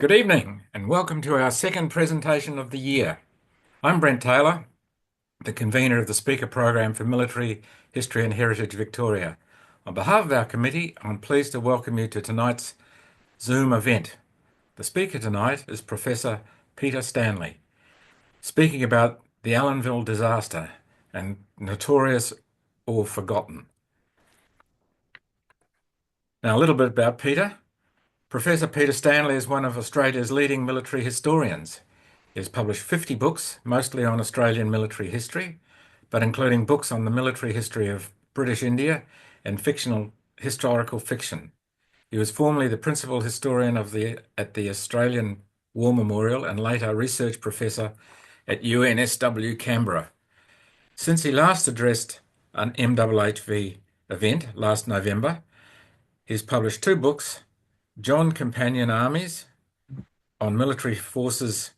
Good evening and welcome to our second presentation of the year. I'm Brent Taylor, the convener of the Speaker Program for Military History and Heritage Victoria. On behalf of our committee, I'm pleased to welcome you to tonight's Zoom event. The speaker tonight is Professor Peter Stanley, speaking about the Allonville Disaster and notorious or forgotten. Now, a little bit about Peter. Professor Peter Stanley is one of Australia's leading military historians. He has published 50 books, mostly on Australian military history, but including books on the military history of British India and fictional historical fiction. He was formerly the principal historian at the Australian War Memorial and later research professor at UNSW Canberra. Since he last addressed an MHHV event last November, he's published two books, John Companion Armies on military forces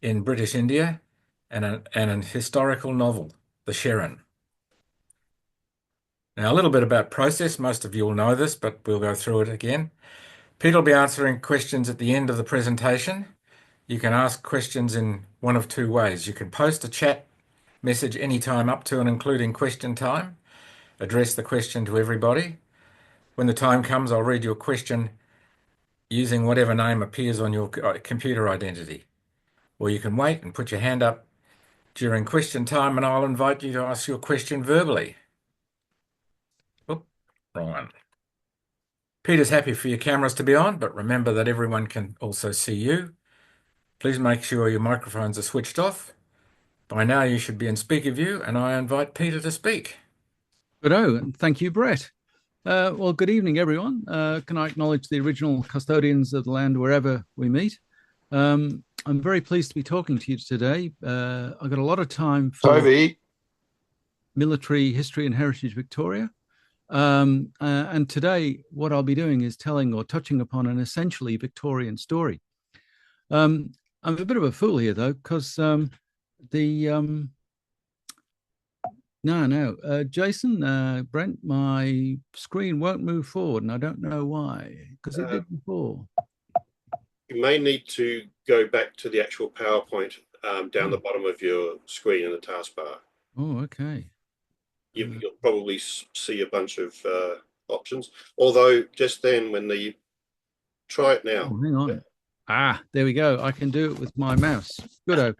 in British India and an historical novel, The Sherrin. Now, a little bit about process. Most of you will know this, but we'll go through it again. Peter will be answering questions at the end of the presentation. You can ask questions in one of two ways. You can post a chat message anytime up to and including question time. Address the question to everybody. When the time comes, I'll read your question using whatever name appears on your computer identity. Or you can wait and put your hand up during question time and I'll invite you to ask your question verbally. Oop, wrong one. Peter's happy for your cameras to be on, but remember that everyone can also see you. Please make sure your microphones are switched off. By now you should be in speaker view and I invite Peter to speak. Good-o, and thank you, Brett. Well, good evening, everyone. Can I acknowledge the original custodians of the land wherever we meet? I'm very pleased to be talking to you today. I've got a lot of time for Toby. Military History and Heritage Victoria. And today, what I'll be doing is telling or touching upon an essentially Victorian story. I'm a bit of a fool here, though, because Jason, Brent, my screen won't move forward, and I don't know why, because it did before. You may need to go back to the actual PowerPoint down the bottom of your screen in the taskbar. Oh, okay. You'll probably see a bunch of options. Although just then, when the try it now. Oh, hang on. There we go. I can do it with my mouse. Good.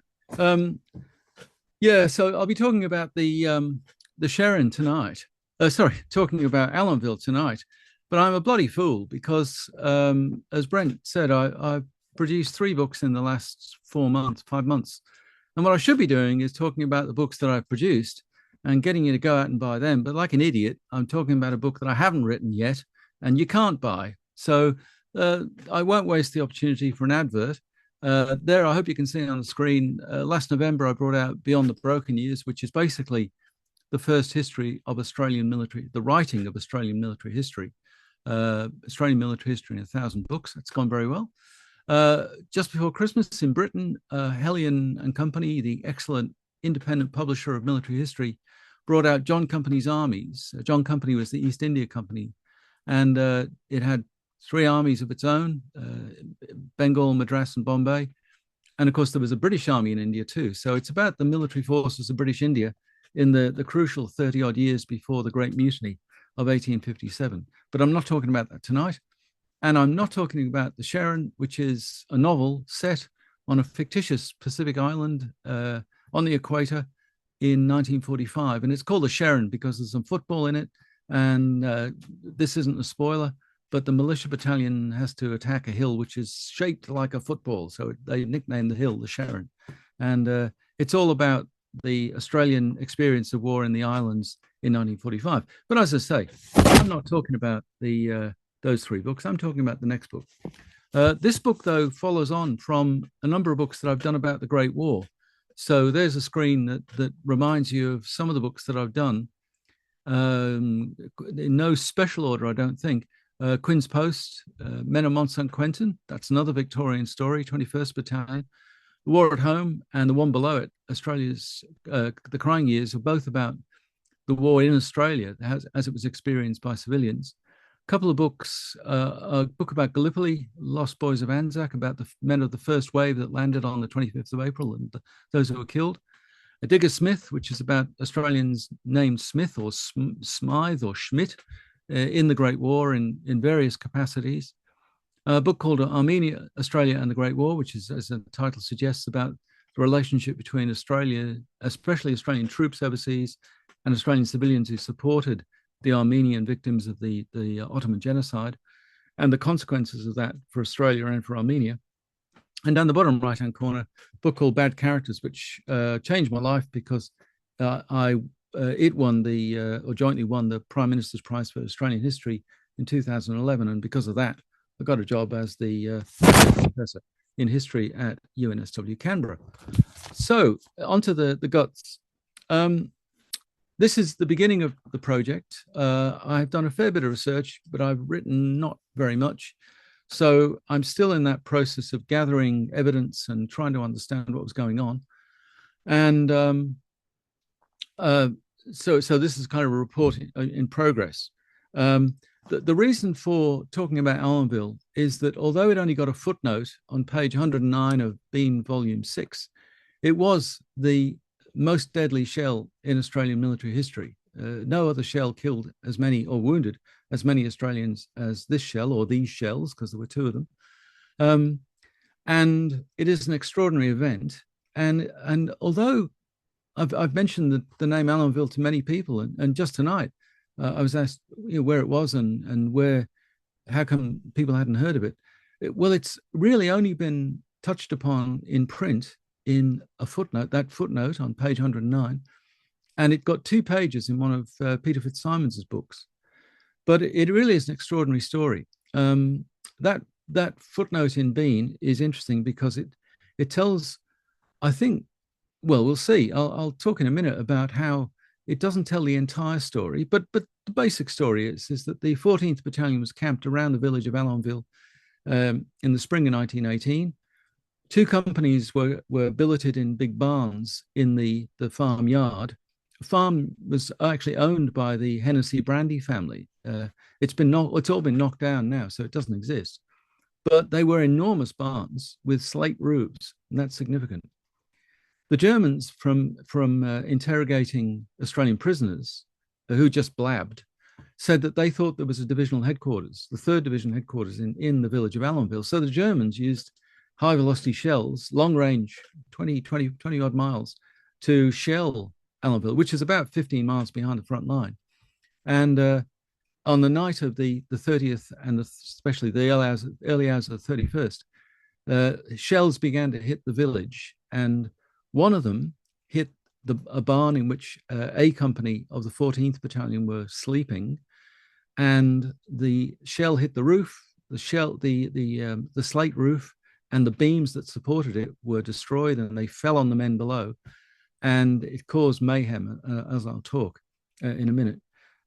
Yeah, so I'll be talking about the Sherrin tonight. Talking about Allonville tonight. But I'm a bloody fool because, as Brent said, I've produced 3 books in the last 5 months. And what I should be doing is talking about the books that I've produced and getting you to go out and buy them. But like an idiot, I'm talking about a book that I haven't written yet and you can't buy. So I won't waste the opportunity for an advert. There, I hope you can see on the screen, last November, I brought out Beyond the Broken Years, which is basically the first history of Australian military, the writing of Australian military history. Australian military history in 1,000 books. It's gone very well. Just before Christmas in Britain, Hellion and Company, the excellent independent publisher of military history, brought out John Company's Armies. John Company was the East India Company, and it had 3 armies of its own, Bengal, Madras, and Bombay. And of course, there was a British army in India too. So it's about the military forces of British India in the crucial 30-odd years before the Great Mutiny of 1857. But I'm not talking about that tonight. And I'm not talking about The Sherrin, which is a novel set on a fictitious Pacific island on the equator in 1945. And it's called The Sherrin because there's some football in it. And this isn't a spoiler, but the militia battalion has to attack a hill which is shaped like a football. So they nicknamed the hill The Sherrin. And it's all about the Australian experience of war in the islands in 1945. But as I say, I'm not talking about those 3 books. I'm talking about the next book. This book, though, follows on from a number of books that I've done about the Great War. So there's a screen that reminds you of some of the books that I've done. In no special order, I don't think. Queen's Post, Men of Mont St. Quentin, that's another Victorian story, 21st Battalion. The War at Home and the one below it, Australia's The Crying Years, are both about the war in Australia as it was experienced by civilians. couple of books, a book about Gallipoli, Lost Boys of Anzac, about the men of the first wave that landed on the 25th of April and those who were killed. A Digger Smith, which is about Australians named Smith or Smythe or Schmidt in the Great War in various capacities. A book called Armenia, Australia and the Great War, which is, as the title suggests, about the relationship between Australia, especially Australian troops overseas, and Australian civilians who supported the Armenian victims of the Ottoman genocide, and the consequences of that for Australia and for Armenia. And down the bottom right-hand corner, a book called Bad Characters, which changed my life because it won or jointly won the Prime Minister's Prize for Australian History in 2011. And because of that, I got a job as the professor in history at UNSW Canberra. So onto the guts. This is the beginning of the project. I've done a fair bit of research, but I've written not very much. So I'm still in that process of gathering evidence and trying to understand what was going on. And so this is kind of a report in progress. The reason for talking about Allonville is that although it only got a footnote on page 109 of Bean Volume 6, it was the most deadly shell in Australian military history. No other shell killed as many or wounded as many Australians as this shell or these shells, because there were two of them. And it is an extraordinary event. And although I've mentioned the name Allonville to many people, and just tonight I was asked where it was and how come people hadn't heard of it. Well, it's really only been touched upon in print in a footnote, that footnote on page 109, and it got 2 pages in one of Peter Fitzsimons's books. But it really is an extraordinary story. That footnote in Bean is interesting because it tells, I think, well, we'll see. I'll talk in a minute about how it doesn't tell the entire story, but the basic story is that the 14th Battalion was camped around the village of Allonville in the spring of 1918. 2 companies were billeted in big barns in the farm yard. The farm was actually owned by the Hennessy Brandy family. It's all been knocked down now, so it doesn't exist. But they were enormous barns with slate roofs, and that's significant. The Germans, from interrogating Australian prisoners who just blabbed, said that they thought there was a divisional headquarters, the 3rd Division headquarters in the village of Allonville. So the Germans used high velocity shells, long range, 20 odd miles, to shell Allonville, which is about 15 miles behind the front line. And on the night of the 30th and especially the early hours of the 31st, shells began to hit the village, and one of them hit a barn in which A Company of the 14th Battalion were sleeping, and the shell hit the roof. The slate roof and the beams that supported it were destroyed, and they fell on the men below, and it caused mayhem, as I'll talk in a minute.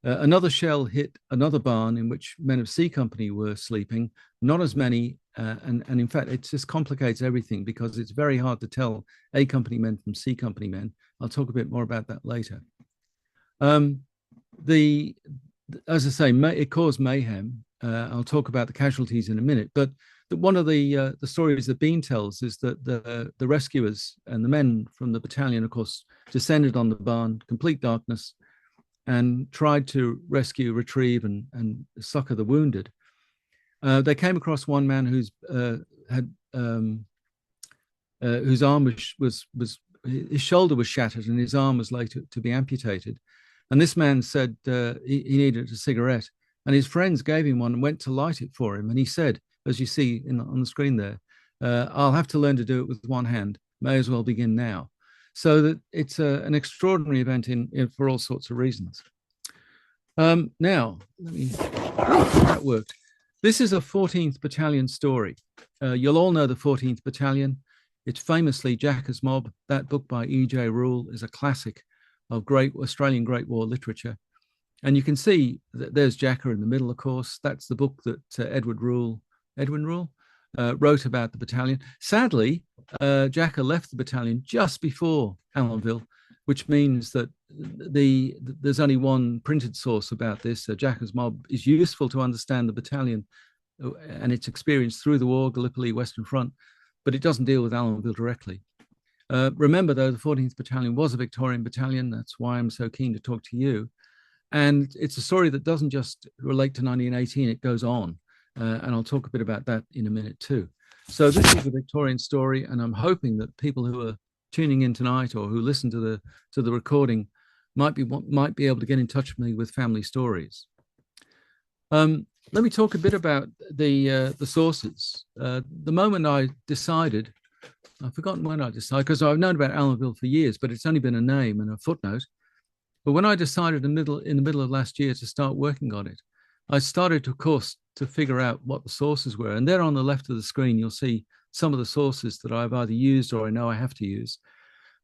Another shell hit another barn in which men of C Company were sleeping, not as many, and in fact, it just complicates everything because it's very hard to tell A Company men from C Company men. I'll talk a bit more about that later. As I say, it caused mayhem. I'll talk about the casualties in a minute, but one of the stories that Bean tells is that the rescuers and the men from the battalion, of course, descended on the barn, complete darkness, and tried to rescue, retrieve, and succor the wounded. They came across one man whose arm was his shoulder was shattered and his arm was later to be amputated. And this man said he needed a cigarette, and his friends gave him one and went to light it for him. And he said, as you see on the screen there, I'll have to learn to do it with one hand. May as well begin now. So that it's an extraordinary event for all sorts of reasons. Now, that worked. This is a 14th Battalion story. You'll all know the 14th Battalion. It's famously Jacka's Mob. That book by E.J. Rule is a classic of great Australian Great War literature. And you can see that there's Jacka in the middle, of course. That's the book that Edwin Rule wrote about the battalion. Sadly, Jacka left the battalion just before Allonville, which means that there's only one printed source about this. Jacka's Mob is useful to understand the battalion and its experience through the war, Gallipoli, Western Front, but it doesn't deal with Allonville directly. Remember, though, the 14th Battalion was a Victorian battalion. That's why I'm so keen to talk to you. And it's a story that doesn't just relate to 1918, it goes on. And I'll talk a bit about that in a minute too. So this is a Victorian story, and I'm hoping that people who are tuning in tonight or who listen to the recording might be able to get in touch with me with family stories. Let me talk a bit about the sources. The moment I decided, I've forgotten when I decided, because I've known about Allonville for years, but it's only been a name and a footnote. But when I decided in the middle of last year to start working on it, I started, of course, to figure out what the sources were. And there on the left of the screen, you'll see some of the sources that I've either used or I know I have to use.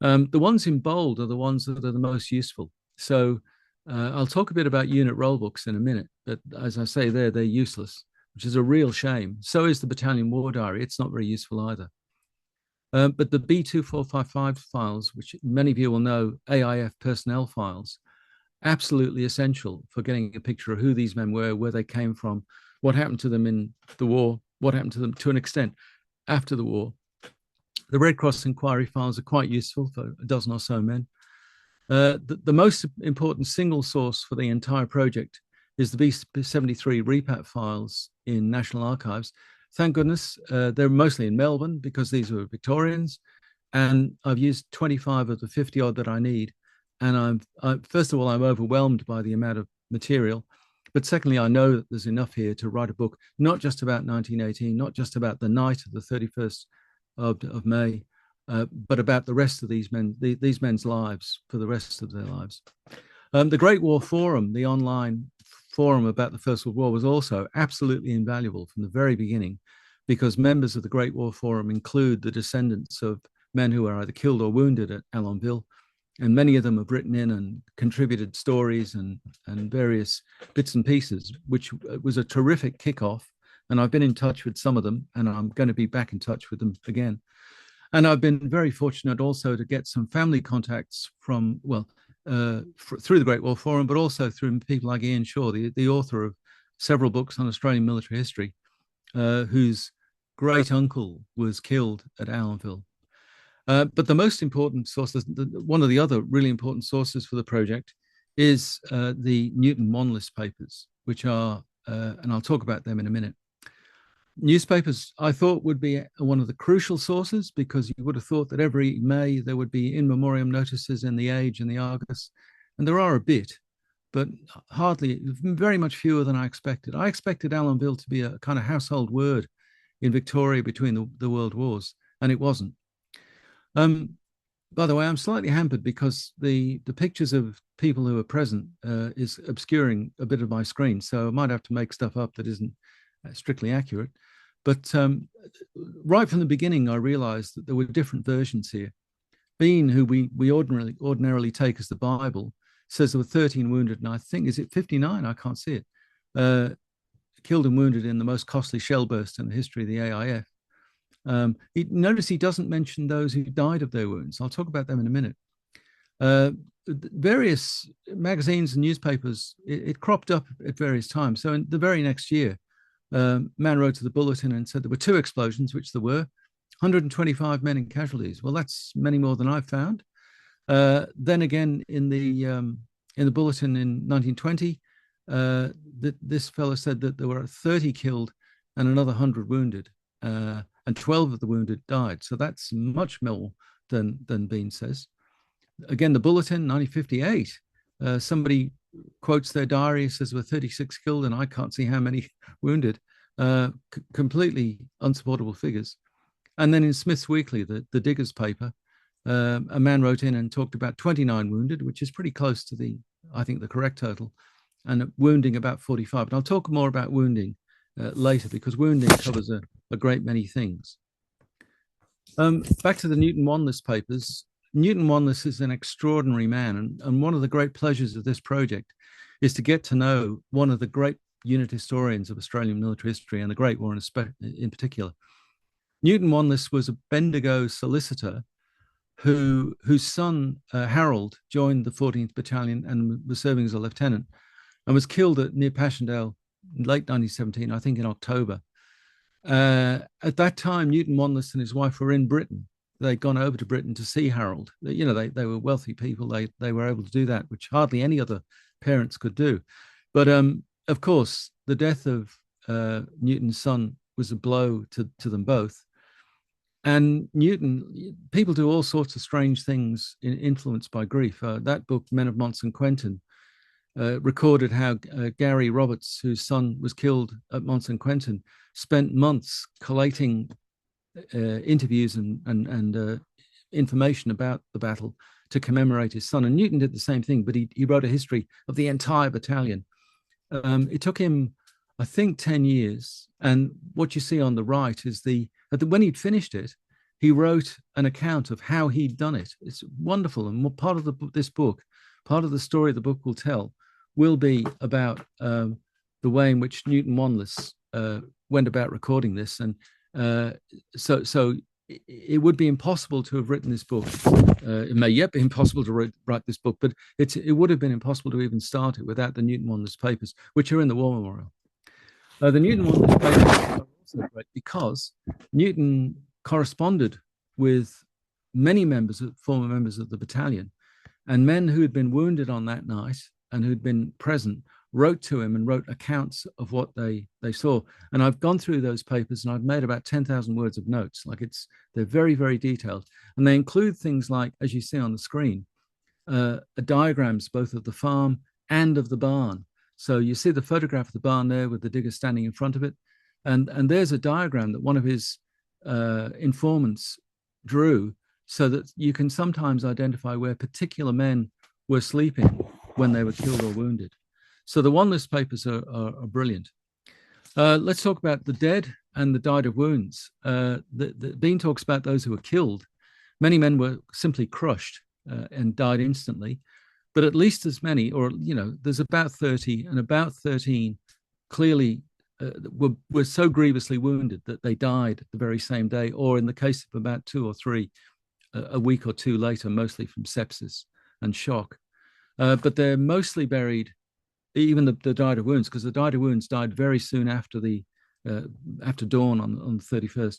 The ones in bold are the ones that are the most useful. So I'll talk a bit about unit roll books in a minute, but as I say there, they're useless, which is a real shame. So is the Battalion War Diary. It's not very useful either. But the B2455 files, which many of you will know, AIF personnel files, absolutely essential for getting a picture of who these men were, where they came from, what happened to them in the war, what happened to them to an extent after the war. The Red Cross inquiry files are quite useful for a dozen or so men. The most important single source for the entire project is the B73 repat files in National Archives. Thank goodness, they're mostly in Melbourne because these were Victorians, and I've used 25 of the 50 odd that I need. And first of all, I'm overwhelmed by the amount of material. But secondly, I know that there's enough here to write a book, not just about 1918, not just about the night of the 31st of May, but about the rest of these men's lives for the rest of their lives. The Great War Forum, the online forum about the First World War, was also absolutely invaluable from the very beginning, because members of the Great War Forum include the descendants of men who were either killed or wounded at Allonville. And many of them have written in and contributed stories and various bits and pieces, which was a terrific kickoff. And I've been in touch with some of them, and I'm going to be back in touch with them again. And I've been very fortunate also to get some family contacts from, through the Great War Forum, but also through people like Ian Shaw, the author of several books on Australian military history, whose great uncle was killed at Allonville. But the most important source, one of the other really important sources for the project, is the Newton Wanliss papers, which are, and I'll talk about them in a minute. Newspapers, I thought, would be one of the crucial sources, because you would have thought that every May there would be in memoriam notices in the Age and the Argus, and there are a bit, but hardly, very much fewer than I expected. I expected Allonville to be a kind of household word in Victoria between the world wars, and it wasn't. By the way, I'm slightly hampered because the pictures of people who are present is obscuring a bit of my screen, so I might have to make stuff up that isn't strictly accurate. But right from the beginning, I realized that there were different versions here. Bean, who we ordinarily take as the Bible, says there were 13 wounded, and I think, is it 59? I can't see it. Killed and wounded in the most costly shell burst in the history of the AIF. Notice he doesn't mention those who died of their wounds. I'll talk about them in a minute. Various magazines and newspapers, it cropped up at various times. So in the very next year, man wrote to the Bulletin and said there were 2 explosions, which there were, 125 men in casualties. Well, that's many more than I've found. Then again, in the Bulletin in 1920, this fellow said that there were 30 killed and another 100 wounded. And 12 of the wounded died. So that's much more than Bean says. Again, the Bulletin, 1958, somebody quotes their diary, says there were 36 killed, and I can't see how many wounded. Completely unsupportable figures. And then in Smith's Weekly, the Diggers paper, a man wrote in and talked about 29 wounded, which is pretty close to I think the correct total, and wounding about 45. And I'll talk more about wounding later, because wounding covers a great many things. Back to the Newton Wanliss papers. Newton Wanliss is an extraordinary man, and one of the great pleasures of this project is to get to know one of the great unit historians of Australian military history and the Great War in particular. Newton Wanliss was a Bendigo solicitor whose son Harold joined the 14th Battalion and was serving as a lieutenant, and was killed near Passchendaele in late 1917, I think in October. At that time, Newton Wanliss and his wife were in Britain. They'd gone over to Britain to see Harold. You know, they were wealthy people. They were able to do that, which hardly any other parents could do. But of course, the death of Newton's son was a blow to them both. And Newton, people do all sorts of strange things influenced by grief. That book, Men of Mont St. Quentin, recorded how Gary Roberts, whose son was killed at Mont St. Quentin, spent months collating interviews and information about the battle to commemorate his son. And Newton did the same thing, but he wrote a history of the entire battalion. It took him, I think, 10 years. And what you see on the right is when he'd finished it, he wrote an account of how he'd done it. It's wonderful. And part of this book, part of the story the book will tell, will be about the way in which Newton Wanliss went about recording this. And so it would be impossible to have written this book. It may yet be impossible to write this book, but it would have been impossible to even start it without the Newton Wanliss papers, which are in the War Memorial. The Newton Wanliss papers are also great because Newton corresponded with many former members of the battalion, and men who had been wounded on that night and who'd been present wrote to him and wrote accounts of what they saw. And I've gone through those papers and I've made about 10,000 words of notes. They're very, very detailed. And they include things like, as you see on the screen, diagrams both of the farm and of the barn. So you see the photograph of the barn there with the digger standing in front of it. And there's a diagram that one of his informants drew so that you can sometimes identify where particular men were sleeping when they were killed or wounded. So the Wanliss papers are brilliant. Let's talk about the dead and the died of wounds. The Bean talks about those who were killed. Many men were simply crushed and died instantly, but at least as many, or there's about 30, and about 13 clearly were so grievously wounded that they died the very same day, or in the case of about 2 or 3, a week or 2 later, mostly from sepsis and shock. But they're mostly buried, even the died of wounds, because the died of wounds died very soon after after dawn on the 31st.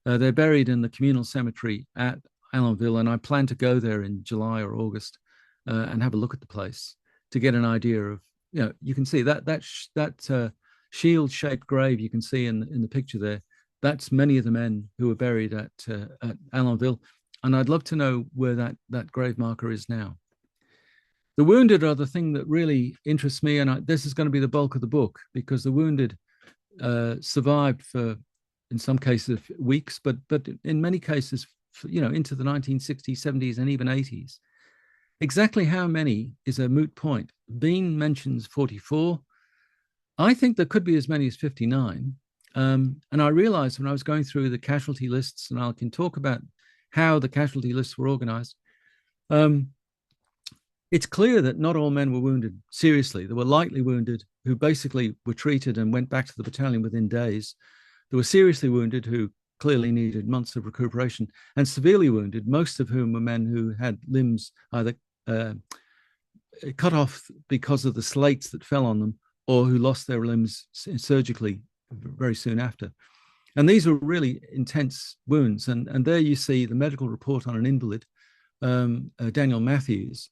They're buried in the communal cemetery at Allonville, and I plan to go there in July or August and have a look at the place to get an idea of, you can see that shield-shaped grave you can see in the picture there. That's many of the men who were buried at Allonville, and I'd love to know where that grave marker is now. The wounded are the thing that really interests me, and this is going to be the bulk of the book, because the wounded survived for, in some cases, weeks, but in many cases, into the 1960s, 70s, and even 80s. Exactly how many is a moot point. Bean mentions 44. I think there could be as many as 59. And I realized when I was going through the casualty lists, and I can talk about how the casualty lists were organized, it's clear that not all men were wounded seriously. There were lightly wounded who basically were treated and went back to the battalion within days. There were seriously wounded who clearly needed months of recuperation, and severely wounded, most of whom were men who had limbs either cut off because of the slates that fell on them, or who lost their limbs surgically very soon after. And these were really intense wounds. And there you see the medical report on an invalid, Daniel Matthews.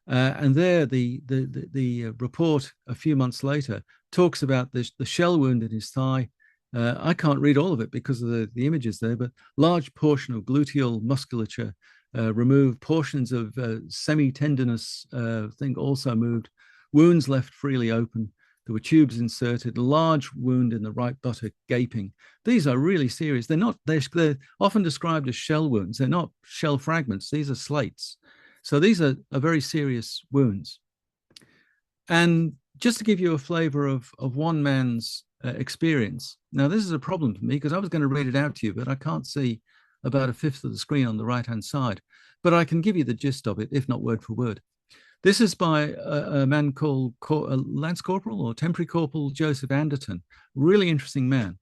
And there the report a few months later talks about the shell wound in his thigh. I can't read all of it because of the images there, but large portion of gluteal musculature removed, portions of semi-tendinous thing also moved, wounds left freely open. There were tubes inserted, a large wound in the right buttock gaping. These are really serious. They're often described as shell wounds. They're not shell fragments. These are slates. So these are very serious wounds. And just to give you a flavor of one man's experience. Now, this is a problem for me because I was going to read it out to you, but I can't see about a fifth of the screen on the right-hand side. But I can give you the gist of it, if not word for word. This is by a man called Lance Corporal or Temporary Corporal Joseph Anderton. Really interesting man.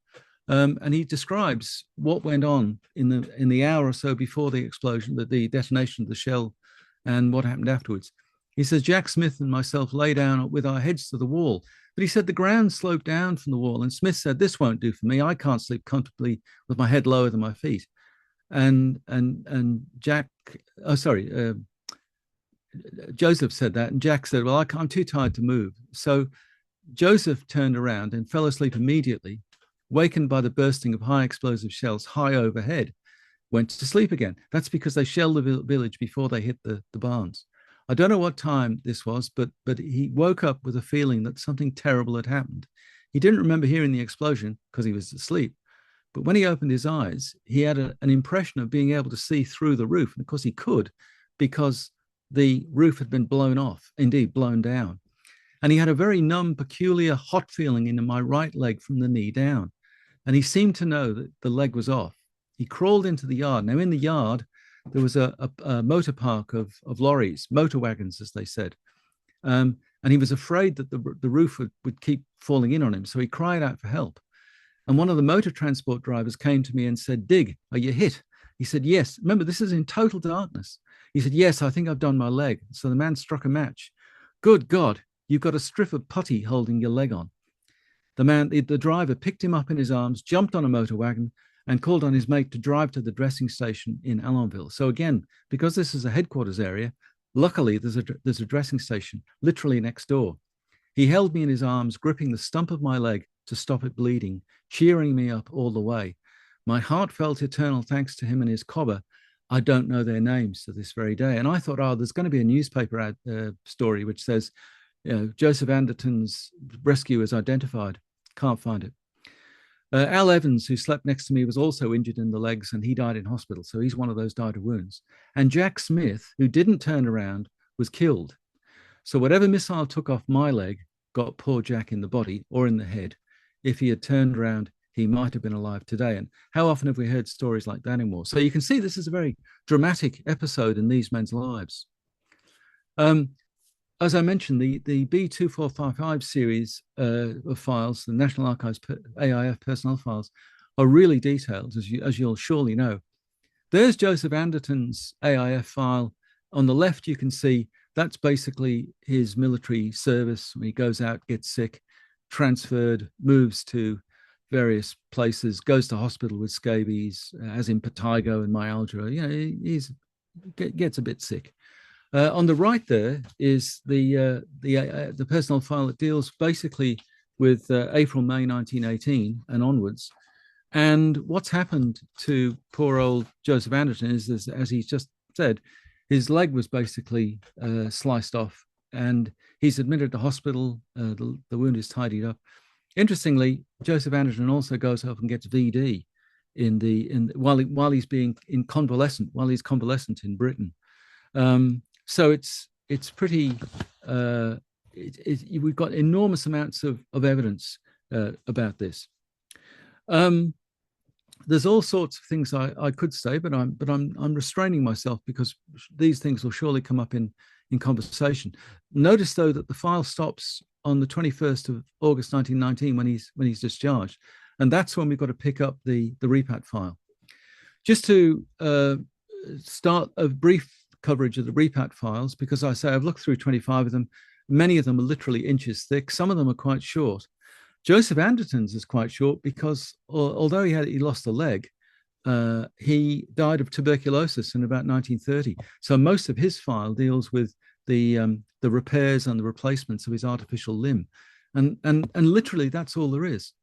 And he describes what went on in the hour or so before the explosion, the detonation of the shell, and what happened afterwards. He says, Jack Smith and myself lay down with our heads to the wall. But he said the ground sloped down from the wall. And Smith said, this won't do for me. I can't sleep comfortably with my head lower than my feet. And Jack, Joseph said that. And Jack said, well, I'm too tired to move. So Joseph turned around and fell asleep immediately, wakened by the bursting of high explosive shells high overhead, went to sleep again. That's because they shelled the village before they hit the barns. I don't know what time this was, but he woke up with a feeling that something terrible had happened. He didn't remember hearing the explosion because he was asleep. But when he opened his eyes, he had an impression of being able to see through the roof. And of course he could, because the roof had been blown off, indeed blown down. And he had a very numb, peculiar, hot feeling in my right leg from the knee down. And he seemed to know that the leg was off. He crawled into the yard. Now, in the yard, there was a motor park of lorries, motor wagons, as they said. And he was afraid that the roof would keep falling in on him. So he cried out for help. And one of the motor transport drivers came to me and said, Dig, are you hit? He said, yes. Remember, this is in total darkness. He said, yes, I think I've done my leg. So the man struck a match. Good God, you've got a strip of putty holding your leg on. The driver picked him up in his arms, jumped on a motor wagon, and called on his mate to drive to the dressing station in Allonville. So again, because this is a headquarters area, luckily there's a dressing station literally next door. He held me in his arms, gripping the stump of my leg to stop it bleeding, cheering me up all the way. My heartfelt eternal thanks to him and his cobber. I don't know their names to this very day. And I thought, there's going to be a newspaper story which says, Joseph Anderton's rescue is identified. Can't find it. Al Evans, who slept next to me, was also injured in the legs, and he died in hospital. So he's one of those died of wounds. And Jack Smith, who didn't turn around, was killed. So whatever missile took off my leg got poor Jack in the body or in the head. If he had turned around, he might have been alive today. And how often have we heard stories like that in war? So you can see this is a very dramatic episode in these men's lives. As I mentioned, the B2455 series of files, the National Archives AIF personnel files, are really detailed, as you'll surely know. There's Joseph Anderton's AIF file. On the left, you can see that's basically his military service. When he goes out, gets sick, transferred, moves to various places, goes to hospital with scabies, has impetigo and myalgia. He gets a bit sick. On the right there is the personnel file that deals basically with April, May 1918 and onwards. And what's happened to poor old Joseph Anderton is, as he's just said, his leg was basically sliced off, and he's admitted to hospital. The wound is tidied up. Interestingly, Joseph Anderton also goes off and gets VD while he's convalescent in Britain. So it's pretty. We've got enormous amounts of evidence about this. There's all sorts of things I could say, but I'm restraining myself because these things will surely come up in conversation. Notice though that the file stops on the 21st of August 1919 when he's discharged, and that's when we've got to pick up the repat file. Just to start a brief coverage of the repat files, because I say I've looked through 25 of them. Many of them are literally inches thick. Some of them are quite short. Joseph Anderton's is quite short because although he lost a leg, he died of tuberculosis in about 1930. So most of his file deals with the repairs and the replacements of his artificial limb, and literally that's all there is.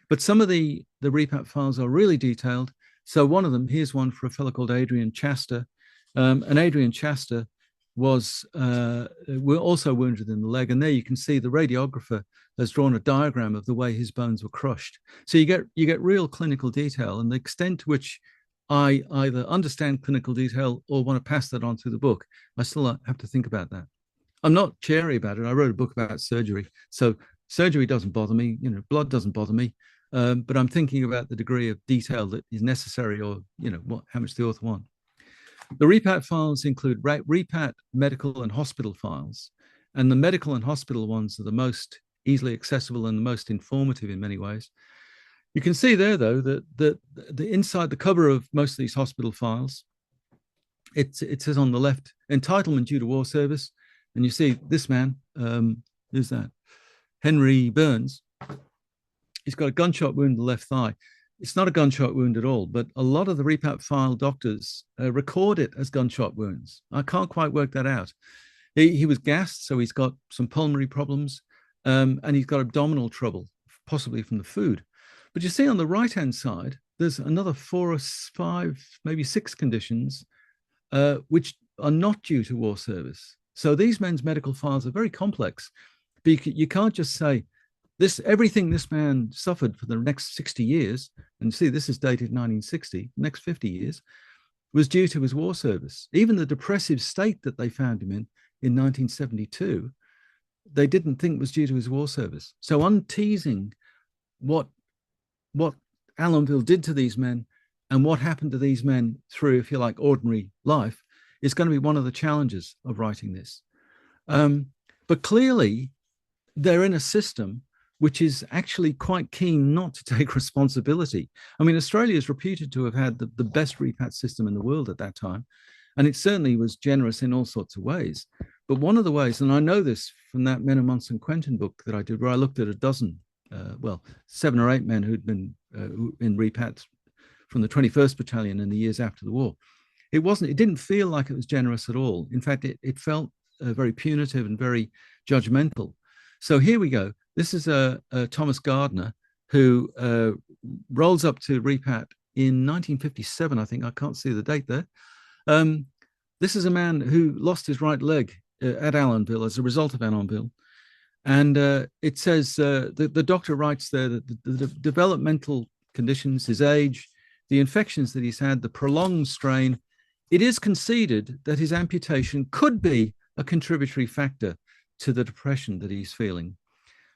But some of the repat files are really detailed. So one of them, here's one for a fellow called Adrian Chaster. And Adrian Chaster was also wounded in the leg. And there you can see the radiographer has drawn a diagram of the way his bones were crushed. So you get real clinical detail, and the extent to which I either understand clinical detail or want to pass that on through the book, I still have to think about that. I'm not cherry about it. I wrote a book about surgery. So surgery doesn't bother me, blood doesn't bother me. But I'm thinking about the degree of detail that is necessary, or how much the author wants. The repat files include repat, medical, and hospital files. And the medical and hospital ones are the most easily accessible and the most informative in many ways. You can see there, though, that the inside the cover of most of these hospital files, it says on the left, entitlement due to war service. And you see this man, who's that? Henry Burns. He's got a gunshot wound in the left thigh. It's not a gunshot wound at all, but a lot of the repat file doctors record it as gunshot wounds. I can't quite work that out. He was gassed, so he's got some pulmonary problems, and he's got abdominal trouble, possibly from the food. But you see on the right-hand side, there's another 4 or 5, maybe 6 conditions which are not due to war service. So these men's medical files are very complex. But you can't just say, everything this man suffered for the next 60 years, and see, this is dated 1960, next 50 years, was due to his war service. Even the depressive state that they found him in 1972, they didn't think was due to his war service. So unteasing what Allonville did to these men and what happened to these men through, if you like, ordinary life is going to be one of the challenges of writing this. But clearly, they're in a system which is actually quite keen not to take responsibility. I mean, Australia is reputed to have had the best repat system in the world at that time, and it certainly was generous in all sorts of ways. But one of the ways, and I know this from that Men of Monson Quentin book that I did, where I looked at a dozen, 7 or 8 men who'd been in repats from the 21st Battalion in the years after the war. It didn't feel like it was generous at all. In fact, it felt very punitive and very judgmental. So here we go. This is Thomas Gardner, who rolls up to repat in 1957, I think. I can't see the date there. This is a man who lost his right leg at Allonville as a result of Allonville. And it says, the doctor writes there that the developmental conditions, his age, the infections that he's had, the prolonged strain, it is conceded that his amputation could be a contributory factor to the depression that he's feeling.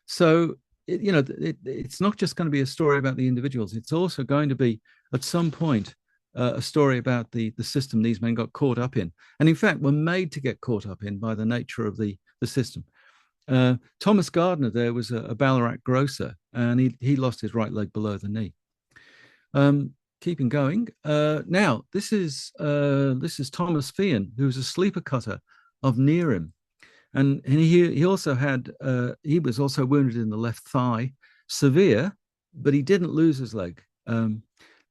So, it's not just going to be a story about the individuals. It's also going to be, at some point, a story about the system these men got caught up in. And in fact, were made to get caught up in by the nature of the system. Thomas Gardner there was a Ballarat grocer, and he lost his right leg below the knee. Keeping going. Now, this is Thomas Fian, who was a sleeper cutter of Nearham. And he also had, he was also wounded in the left thigh, severe, but he didn't lose his leg. And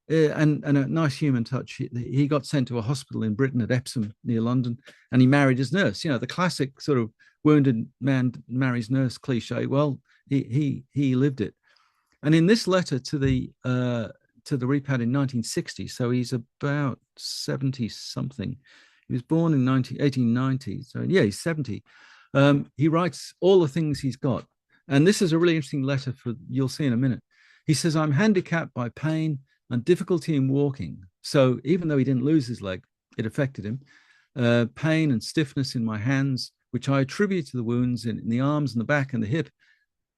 a nice human touch, he got sent to a hospital in Britain at Epsom near London, and he married his nurse. The classic sort of wounded man marries nurse cliche. Well, he lived it. And in this letter to the repat in 1960, so he's about 70 something. He was born in 1890, so yeah, he's 70. He writes all the things he's got. And this is a really interesting letter you'll see in a minute. He says, I'm handicapped by pain and difficulty in walking. So even though he didn't lose his leg, it affected him. Pain and stiffness in my hands, which I attribute to the wounds in the arms and the back and the hip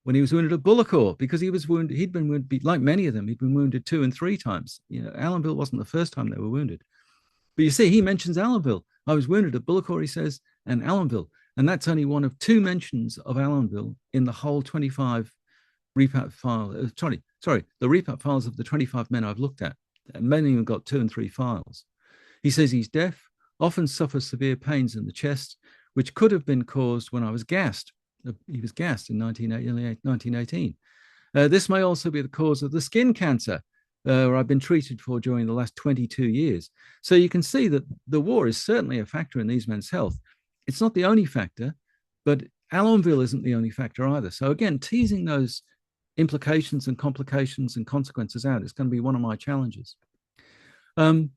when he was wounded at Bullecourt, because he was wounded. He'd been wounded, like many of them, he'd been wounded 2 and 3 times. Allonville wasn't the first time they were wounded. But you see, he mentions Allonville. I was wounded at Bullecourt, he says, and Allonville. And that's only one of 2 mentions of Allonville in the whole 25 repat file. The repat files of the 25 men I've looked at. And many of them got 2 and 3 files. He says he's deaf, often suffers severe pains in the chest, which could have been caused when I was gassed. He was gassed in 1918. This may also be the cause of the skin cancer, where I've been treated for during the last 22 years. So you can see that the war is certainly a factor in these men's health. It's not the only factor, but Allonville isn't the only factor either. So again, teasing those implications and complications and consequences out is going to be one of my challenges. The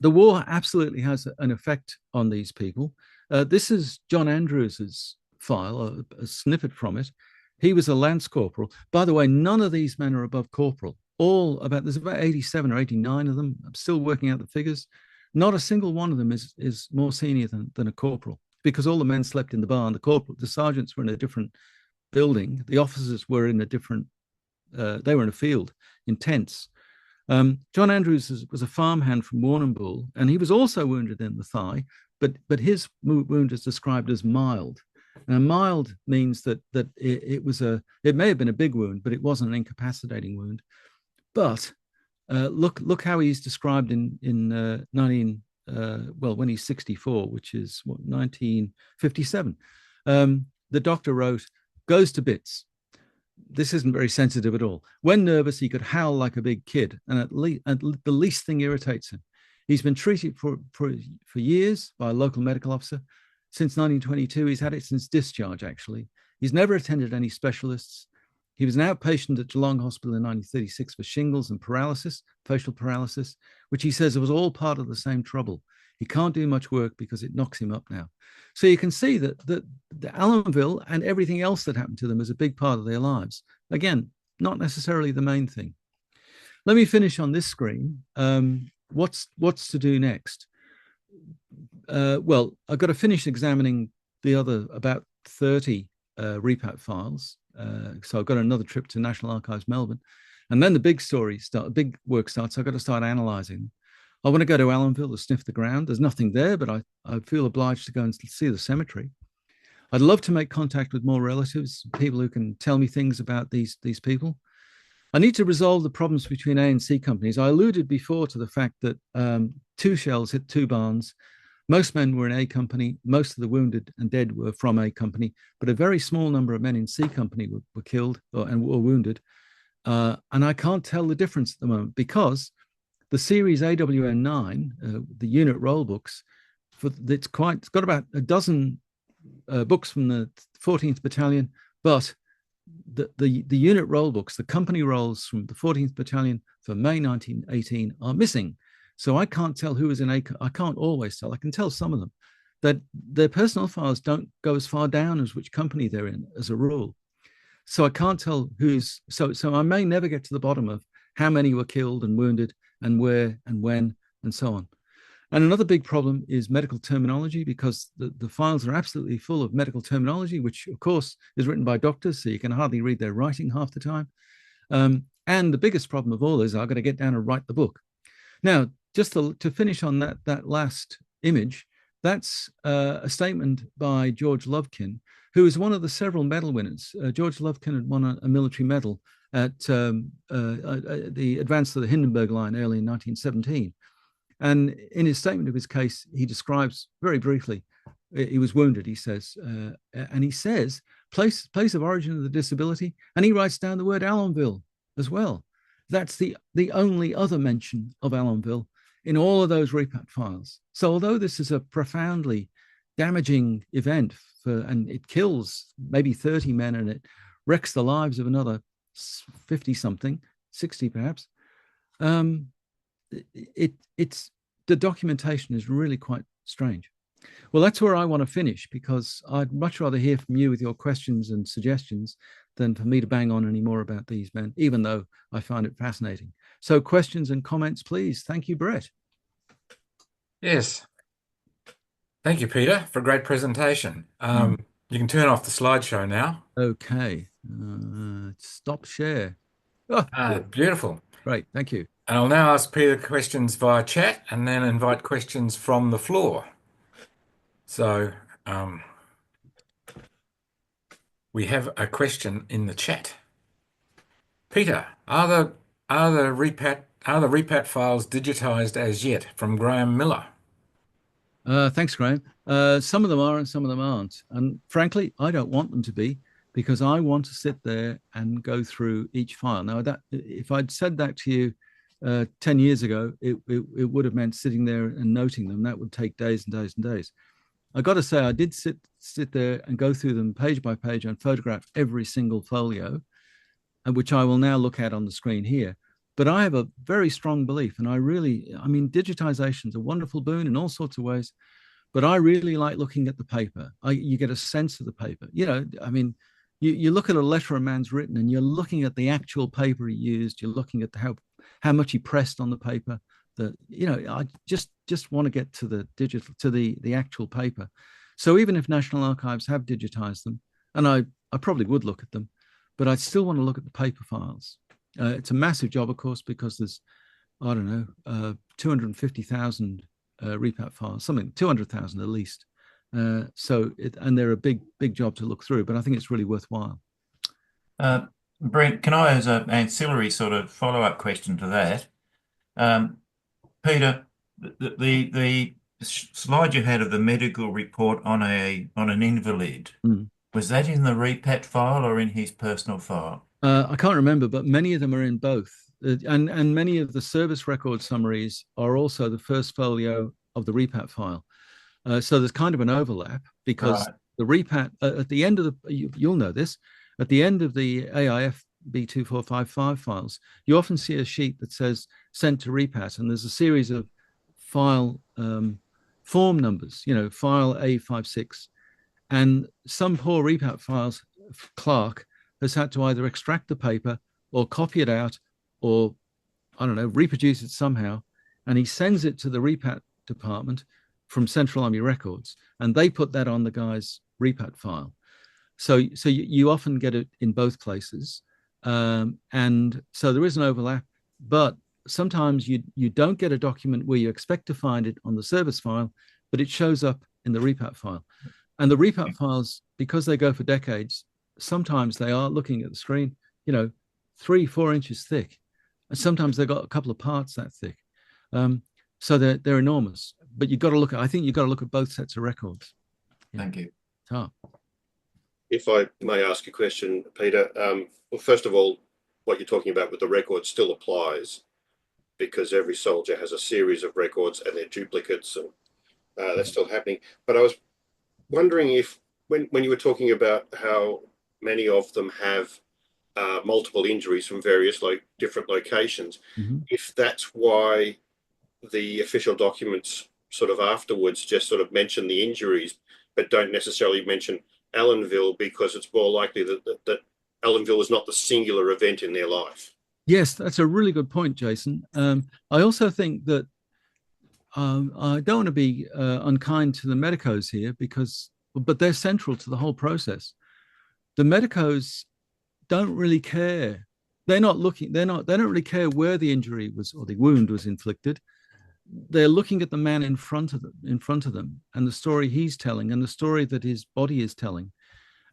war absolutely has an effect on these people. This is John Andrews's file, a snippet from it. He was a lance corporal. By the way, none of these men are above corporal. There's about 87 or 89 of them. I'm still working out the figures. Not a single one of them is more senior than a corporal, because all the men slept in the barn. The sergeants were in a different building. The officers were in a different, they were in a field in tents. John Andrews was a farmhand from Warrnambool, and he was also wounded in the thigh, but his wound is described as mild. Now, mild means that it may have been a big wound, but it wasn't an incapacitating wound. But look how he's described in 19 when he's 64, which is what, 1957. The doctor wrote, "Goes to bits. This isn't very sensitive at all. When nervous, he could howl like a big kid, and the least thing irritates him. He's been treated for years by a local medical officer. Since 1922, he's had it since discharge, actually. He's never attended any specialists. He was an outpatient at Geelong Hospital in 1936 for shingles and paralysis, facial paralysis, which he says was all part of the same trouble. He can't do much work because it knocks him up now." So you can see that the Allonville and everything else that happened to them is a big part of their lives. Again, not necessarily the main thing. Let me finish on this screen. What's to do next? Well, I've got to finish examining the other about 30 repat files. So I've got another trip to National Archives, Melbourne. And then the big work starts. I've got to start analysing them. I want to go to Allonville to sniff the ground. There's nothing there, but I feel obliged to go and see the cemetery. I'd love to make contact with more relatives, people who can tell me things about these people. I need to resolve the problems between A and C companies. I alluded before to the fact that 2 shells hit 2 barns. Most men were in A company. Most of the wounded and dead were from A company, but a very small number of men in C company were killed and were wounded. And I can't tell the difference at the moment because the series AWN9, the unit roll books, it's got about a dozen books from the 14th Battalion, but the unit roll books, the company rolls from the 14th Battalion for May 1918 are missing. So I can't tell who is in A. I can't always tell. I can tell some of them that their personal files don't go as far down as which company they're in as a rule. So I can't tell who's, so I may never get to the bottom of how many were killed and wounded and where and when and so on. And another big problem is medical terminology, because the files are absolutely full of medical terminology, which of course is written by doctors, so you can hardly read their writing half the time. And the biggest problem of all is I've got to get down and write the book. Now, just to finish on that last image, that's a statement by George Lovekin, who is one of the several medal winners. George Lovekin had won a military medal at the advance to the Hindenburg Line early in 1917. And in his statement of his case, he describes very briefly, he was wounded, he says, and he says, place of origin of the disability, and he writes down the word Allonville as well. That's the only other mention of Allonville in all of those repat files. So although this is a profoundly damaging event and it kills maybe 30 men and it wrecks the lives of another 50 something, 60 perhaps, it's the documentation is really quite strange. Well, that's where I want to finish, because I'd much rather hear from you with your questions and suggestions than for me to bang on any more about these men, even though I find it fascinating. So questions and comments, please. Thank you, Brett. Yes. Thank you, Peter, for a great presentation. You can turn off the slideshow now. Okay. Stop share. Oh, beautiful. Great. Thank you. And I'll now ask Peter questions via chat and then invite questions from the floor. So we have a question in the chat. Peter, are the repat files digitized as yet? From Graham Miller. Thanks, Graham. Some of them are and some of them aren't. And frankly, I don't want them to be, because I want to sit there and go through each file. Now, if I'd said that to you 10 years ago, it would have meant sitting there and noting them. That would take days and days and days. I got to say, I did sit there and go through them page by page and photograph every single folio, which I will now look at on the screen here. But I have a very strong belief, and I mean, digitization is a wonderful boon in all sorts of ways, but I really like looking at the paper. You get a sense of the paper. You know, I mean, you look at a letter a man's written and you're looking at the actual paper he used. You're looking at how much he pressed on the paper. I just want to get to the digital, to the actual paper. So even if National Archives have digitized them, and I probably would look at them, but I'd still want to look at the paper files. It's a massive job, of course, because there's, I don't know, 250,000 repat files, something 200,000 at least. And they're a big job to look through, but I think it's really worthwhile. Brent, can I, as an ancillary sort of follow-up question to that, um, Peter, the slide you had of the medical report on an invalid, was that in the repat file or in his personal file? I can't remember, but many of them are in both. And many of the service record summaries are also the first folio of the repat file. So there's kind of an overlap because Right. the repat at the end of you'll know this, at the end of the AIF B2455 files, you often see a sheet that says sent to repat, and there's a series of file form numbers, file A56, and some poor repat files clerk has had to either extract the paper or copy it out or, I don't know, reproduce it somehow. And he sends it to the repat department from Central Army Records, and they put that on the guy's repat file. So you often get it in both places. And so there is an overlap, but sometimes you don't get a document where you expect to find it on the service file, but it shows up in the repat file. And the repat files, because they go for decades, sometimes they are looking at the screen, 3-4 inches thick. And sometimes they've got a couple of parts that thick. So they're enormous. But I think you've got to look at both sets of records. Yeah. Thank you. Oh. If I may ask a question, Peter, well, first of all, what you're talking about with the records still applies because every soldier has a series of records and they're duplicates, and that's still happening. But I was wondering if, when you were talking about how many of them have multiple injuries from various different locations, if that's why the official documents sort of afterwards just sort of mention the injuries, but don't necessarily mention Allonville, because it's more likely that Allonville is not the singular event in their life. Yes, that's a really good point, Jason. I also think that I don't want to be unkind to the medicos here but they're central to the whole process. The medicos don't really care. They don't really care where the injury was or the wound was inflicted. They're looking at the man in front of them and the story he's telling and the story that his body is telling.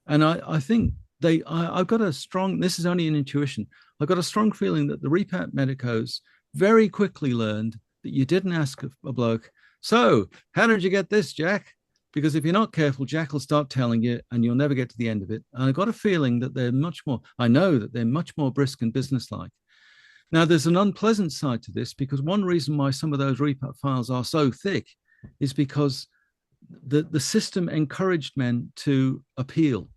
And I think I've got this is only an intuition. I've got a strong feeling that the repat medicos very quickly learned that you didn't ask a bloke, so how did you get this, Jack? Because if you're not careful, Jack will start telling you and you'll never get to the end of it. And I've got a feeling that I know that they're much more brisk and businesslike. Now, there's an unpleasant side to this, because one reason why some of those repat files are so thick is because the system encouraged men to appeal.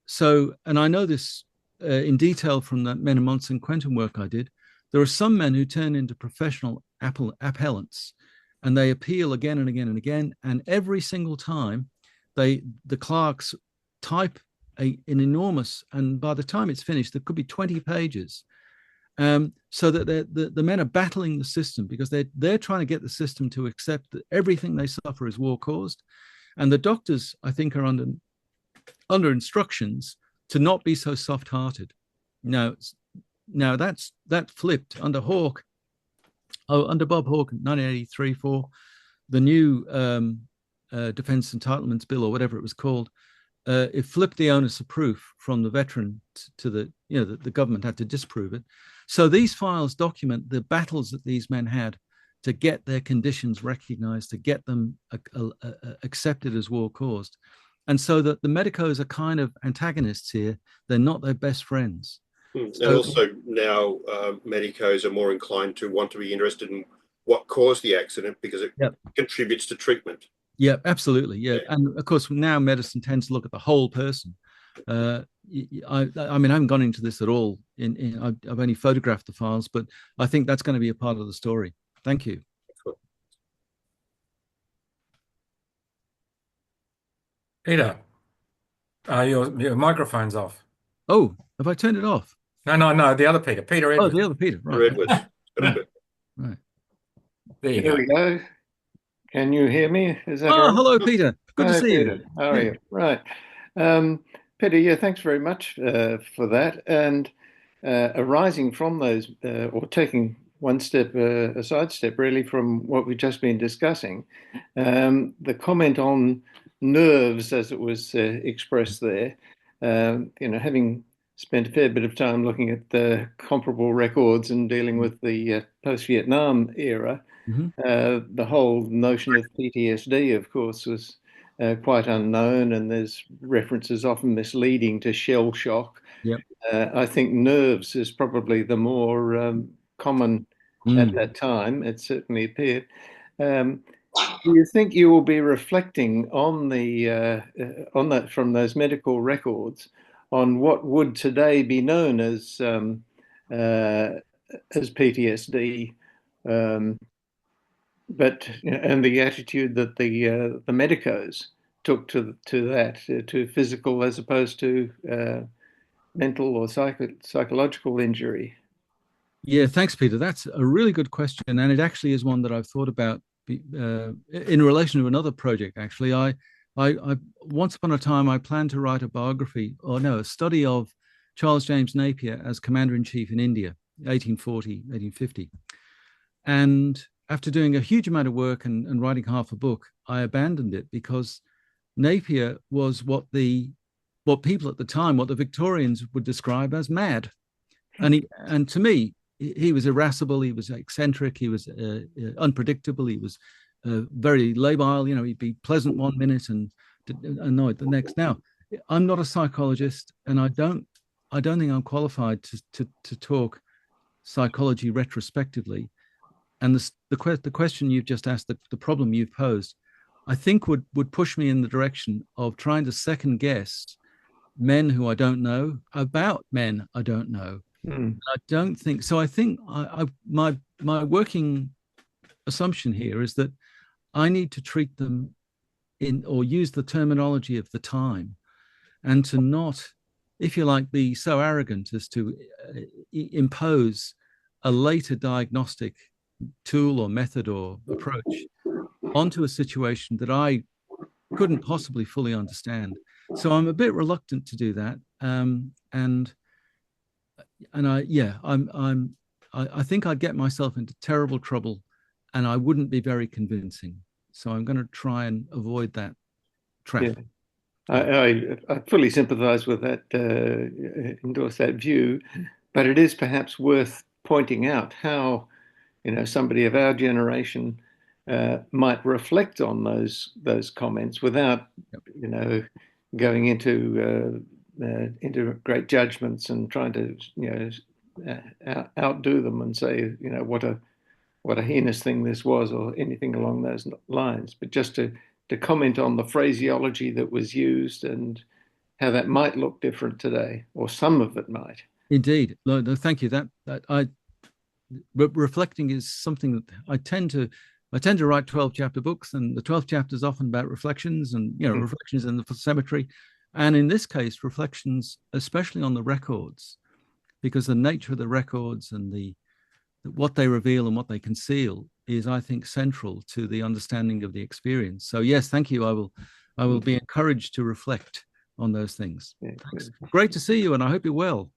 So, and I know this in detail from the Men and Monson Quentin work I did, there are some men who turn into professional appellants, and they appeal again and again and again. And every single time the clerks type an enormous, and by the time it's finished, there could be 20 pages. So that the men are battling the system because they're trying to get the system to accept that everything they suffer is war caused. And the doctors, I think, are under instructions to not be so soft-hearted. Now that flipped under Hawke. Under Bob Hawke in 1983 for the new Defence Entitlements Bill, or whatever it was called. It flipped the onus of proof from the veteran to the government had to disprove it. So these files document the battles that these men had to get their conditions recognized, to get them accepted as war caused. And so that the medicos are kind of antagonists here. They're not their best friends. And also now medicos are more inclined to want to be interested in what caused the accident because it contributes to treatment. Yeah, absolutely. Yeah. And of course, now medicine tends to look at the whole person. I mean, I haven't gone into this at all. I've only photographed the files, but I think that's going to be a part of the story. Thank you. Cool. Peter, your microphone's off. Oh, have I turned it off? No, the other Peter. Peter Edwards. Oh, the other Peter. Right. Peter Edwards. Right. There we go. Can you hear me? Is that right? Hello, Peter. Good to see Peter. you. How are you? Right. Peter, yeah, thanks very much for that. And arising from those, or taking one step, a sidestep really from what we've just been discussing, the comment on nerves as it was expressed there, having spent a fair bit of time looking at the comparable records and dealing with the post-Vietnam era. The whole notion of PTSD, of course, was quite unknown, and there's references often misleading to shell shock. Yep. I think nerves is probably the more common at that time. It certainly appeared. Do you think you will be reflecting on that from those medical records on what would today be known as PTSD, but and the attitude that the medicos took to that, to physical as opposed to mental or psychological injury? Yeah, thanks, Peter. That's a really good question, and it actually is one that I've thought about in relation to another project. Actually, I once upon a time I planned to write a study of Charles James Napier as Commander-in-Chief in India, 1840, 1850. And after doing a huge amount of work and writing half a book, I abandoned it because Napier was what people at the time, what the Victorians would describe as mad. And to me, he was irascible, he was eccentric, he was unpredictable, he was very labile. He'd be pleasant one minute and annoyed the next. Now, I'm not a psychologist, and I don't think I'm qualified to talk psychology retrospectively. And the question you've just asked, the problem you've posed, I think would push me in the direction of trying to second guess men who I don't know about men I don't know. I don't think so. I think my working assumption here is that I need to treat them or use the terminology of the time, and to not, if you like, be so arrogant as to impose a later diagnostic tool or method or approach onto a situation that I couldn't possibly fully understand. So I'm a bit reluctant to do that. I think I'd get myself into terrible trouble, and I wouldn't be very convincing. So I'm going to try and avoid that trap. Yeah. I fully sympathise with that, endorse that view, but it is perhaps worth pointing out how somebody of our generation might reflect on those comments without going into great judgments and trying to outdo them and say what a heinous thing this was or anything along those lines, but just to comment on the phraseology that was used and how that might look different today, or some of it might. Indeed. No, thank you. Reflecting is something that I tend to write 12 chapter books, and the 12th chapter is often about reflections and reflections in the cemetery. And in this case, reflections, especially on the records, because the nature of the records and what they reveal and what they conceal is, I think, central to the understanding of the experience. So yes, thank you. I will be encouraged to reflect on those things. Yeah, great to see you, and I hope you're well.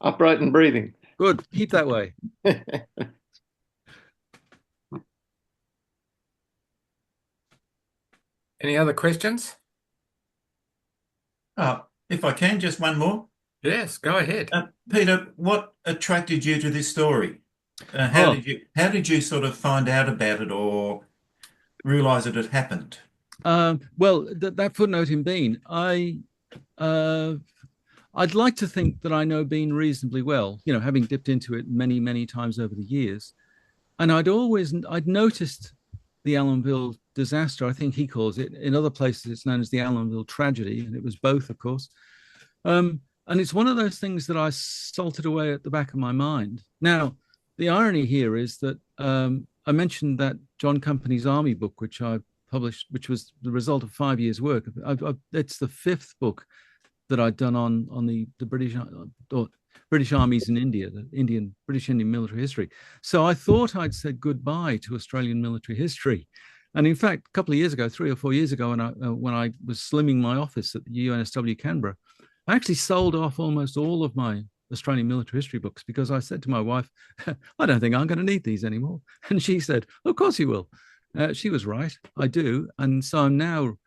Upright and breathing. Good. Keep that way. Any other questions? If I can, just one more. Yes, go ahead. Peter, what attracted you to this story? How did you sort of find out about it or realise that it happened? Well, that footnote in Bean, I'd like to think that I know Bean reasonably well, having dipped into it many, many times over the years. And I'd noticed the Allonville disaster, I think he calls it. In other places, it's known as the Allonville tragedy, and it was both, of course. And it's one of those things that I salted away at the back of my mind. Now, the irony here is that I mentioned that John Company's Army book, which I published, which was the result of 5 years' work. It's the 5th book that I'd done on the British armies in India, the British Indian military history. So I thought I'd said goodbye to Australian military history. And in fact, a couple of years ago, 3 or 4 years ago, when I was slimming my office at the UNSW Canberra, I actually sold off almost all of my Australian military history books because I said to my wife, I don't think I'm going to need these anymore. And she said, of course you will. She was right. I do. And so I'm now